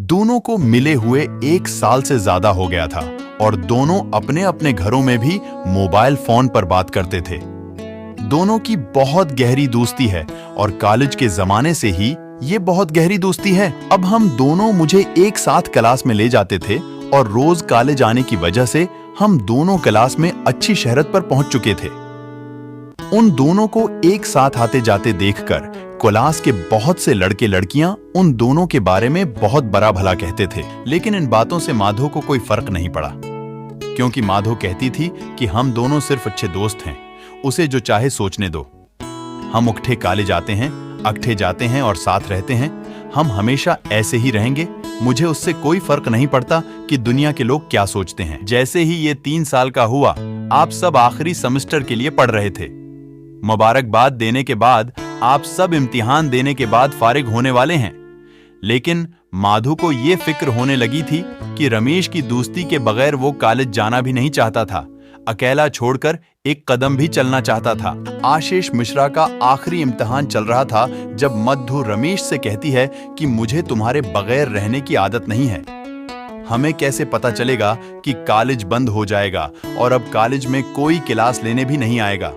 दोनों को मिले हुए 1 साल से ज्यादा हो गया था और दोनों अपने अपने घरों में भी मोबाइल फोन पर बात करते थे। दोनों की बहुत गहरी दोस्ती है और कॉलेज के जमाने से ही ये बहुत गहरी दोस्ती है। अब हम दोनों मुझे एक साथ क्लास में ले जाते थे और रोज कॉलेज आने की वजह से हम दोनों क्लास में अच्छी शहरत पर पहुंच चुके थे। उन दोनों को एक साथ आते जाते देखकर क्लास के बहुत से लड़के लड़कियां उन दोनों के बारे में बहुत बड़ा भला कहते थे, लेकिन इन बातों से माधो को कोई फर्क नहीं पड़ा, क्योंकि माधो कहती थी कि हम दोनों सिर्फ अच्छे दोस्त हैं, उसे जो चाहे सोचने दो। हम उकठे कॉलेज आते हैं, अकठे जाते हैं और साथ रहते हैं। हम हमेशा ऐसे ही रहेंगे। मुझे उससे कोई फर्क नहीं पड़ता कि दुनिया के लोग क्या सोचते हैं। जैसे ही ये 3 साल का हुआ, आप सब आखिरी सेमेस्टर के लिए पढ़ रहे थे। मुबारकबाद देने के बाद आप सब इम्तिहान देने के बाद फारिग होने वाले हैं, लेकिन माधो को ये फिक्र होने लगी थी कि रमेश की दोस्ती के बगैर वो कॉलेज जाना भी नहीं चाहता था, अकेला छोड़कर एक कदम भी चलना चाहता था। आशीष मिश्रा का आखिरी इम्तिहान चल रहा था जब मधु रमेश से कहती है कि मुझे तुम्हारे बगैर रहने की आदत नहीं है। हमें कैसे पता चलेगा कि कॉलेज बंद हो जाएगा और अब कॉलेज में कोई क्लास लेने भी नहीं आएगा।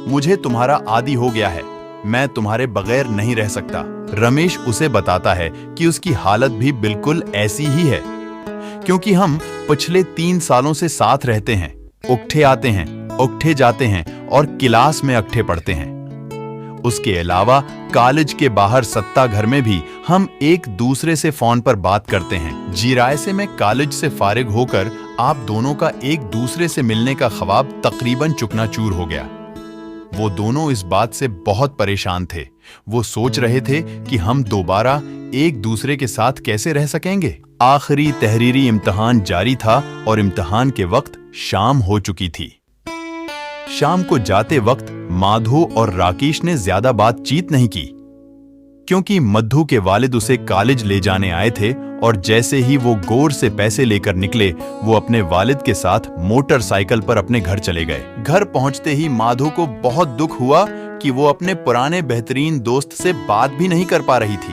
मुझे तुम्हारा आदी हो गया है, मैं तुम्हारे बगैर नहीं रह सकता। रमेश उसे बताता है कि उसकी हालत भी बिल्कुल ऐसी ही है, क्योंकि हम पिछले 3 सालों से साथ रहते हैं, उकठे आते हैं, उकठे जाते हैं और क्लास में अकठे पढ़ते हैं। उसके अलावा कॉलेज के बाहर सत्ता घर में भी हम एक दूसरे से फोन पर बात करते हैं। जीरायसे में कॉलेज से फारिग होकर आप दोनों का एक दूसरे से मिलने का ख्वाब तकरीबन चुकनाचूर हो गया। वो दोनों इस बात से बहुत परेशान थे। वो सोच रहे थे कि हम दोबारा एक दूसरे के साथ कैसे रह सकेंगे। आखिरी तहरीरी इम्तिहान जारी था और इम्तिहान के वक्त शाम हो चुकी थी। शाम को जाते वक्त माधो और राकेश ने ज्यादा बातचीत नहीं की, क्योंकि मधु के वालिद उसे कॉलेज ले जाने आए थे और जैसे ही वो गोर से पैसे लेकर निकले, वो अपने वालिद के साथ मोटरसाइकिल पर अपने घर चले गए। घर पहुंचते ही माधो को बहुत दुख हुआ कि वो अपने पुराने बेहतरीन दोस्त से बात भी नहीं कर पा रही थी।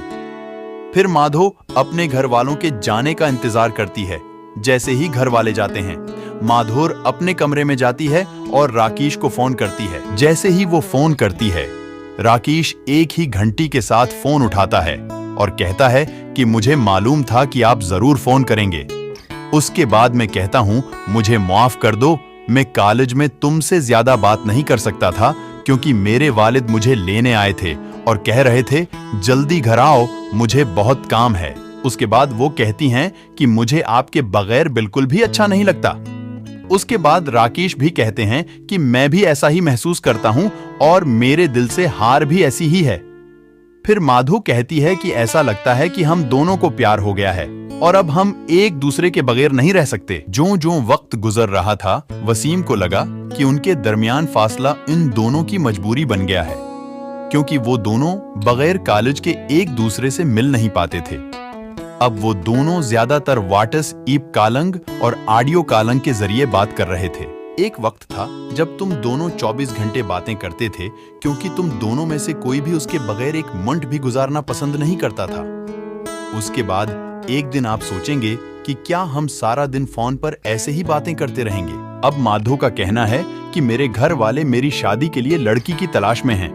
फिर माधो अपने घर वालों के जाने का इंतजार करती है। जैसे ही घर वाले जाते हैं, माधोर अपने कमरे में जाती है और राकेश को फोन करती है। जैसे ही वो फोन करती है, राकेश एक ही घंटी के साथ फोन उठाता है और कहता है कि मुझे मालूम था कि आप जरूर फोन करेंगे। उसके बाद मैं कहता हूं, मुझे माफ कर दो, मैं कॉलेज में तुमसे ज्यादा बात नहीं कर सकता था, क्योंकि मेरे वालिद मुझे लेने आए थे और कह रहे थे जल्दी घर आओ, मुझे बहुत काम है। उसके बाद वो कहती हैं कि मुझे आपके बगैर बिल्कुल भी अच्छा नहीं लगता। उसके बाद राकेश भी कहते हैं कि मैं भी ऐसा ही महसूस करता हूं और मेरे दिल से हार भी ऐसी ही है। फिर माधो कहती है कि ऐसा लगता है कि हम दोनों को प्यार हो गया है और अब हम एक दूसरे के बगैर नहीं रह सकते। जो वक्त गुजर रहा था, वसीम को लगा कि उनके दरमियान फासला इन दोनों की मजबूरी बन गया है, क्योंकि वो दोनों बगैर कॉलेज के एक दूसरे से मिल नहीं पाते थे। अब वो दोनों ज्यादातर वाटस ईप कालंग और ऑडियो कालंग के जरिए बात कर रहे थे। एक वक्त था जब तुम दोनों 24 घंटे बातें करते थे, क्योंकि तुम दोनों में से कोई भी उसके बगैर एक मिनट भी गुजारना पसंद नहीं करता था। उसके बाद एक दिन आप सोचेंगे कि क्या हम सारा दिन फोन पर ऐसे ही बातें करते रहेंगे। अब माधो का कहना है कि मेरे घर वाले मेरी शादी के लिए लड़की की तलाश में हैं।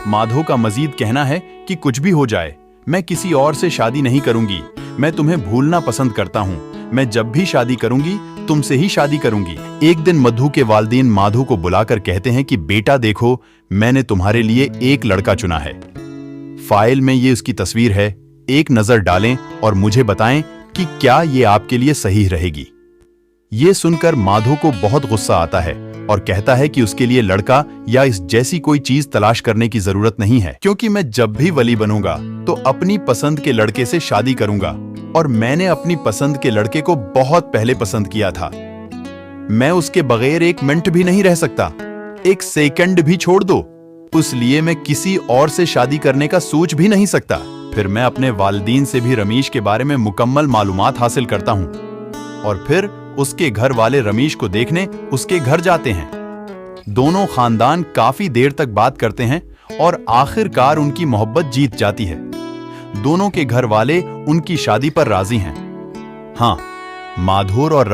माधो का मजीद कहना है कि कुछ भी हो जाए, मैं किसी और से शादी नहीं करूंगी। मैं तुम्हें भूलना पसंद करता हूं। मैं जब भी शादी करूंगी, तुमसे ही शादी करूंगी। एक दिन मधु के वालिदैन माधो को बुलाकर कहते हैं कि बेटा देखो, मैंने तुम्हारे लिए एक लड़का चुना है। फाइल में ये उसकी तस्वीर है, एक नजर डालें और मुझे बताएं कि क्या ये आपके लिए सही रहेगी। ये सुनकर माधो को बहुत गुस्सा आता है और कहता है कि उसके लिए लड़का या इस जैसी कोई चीज तलाश करने की जरूरत नहीं है, क्योंकि मैं जब भी वली बनूंगा तो अपनी पसंद के लड़के से शादी करूंगा और मैंने अपनी पसंद के लड़के को बहुत पहले पसंद किया था। मैं उसके बगैर एक मिनट भी नहीं रह सकता, एक सेकंड भी छोड़ दो। इसलिए मैं किसी और से शादी करने का सोच भी नहीं सकता। फिर मैं अपने वालिदैन से भी रमेश के बारे में मुकम्मल मालूमात हासिल करता हूं और फिर उसके घर वाले रमेश को देखने उसके घर जाते हैं। दोनों खानदान काफी देर तक बात करते हैं और आखिरकार उनकी मोहब्बत जीत जाती है। दोनों के घर वाले उनकी शादी पर राजी हैं। हाँ, माधुर और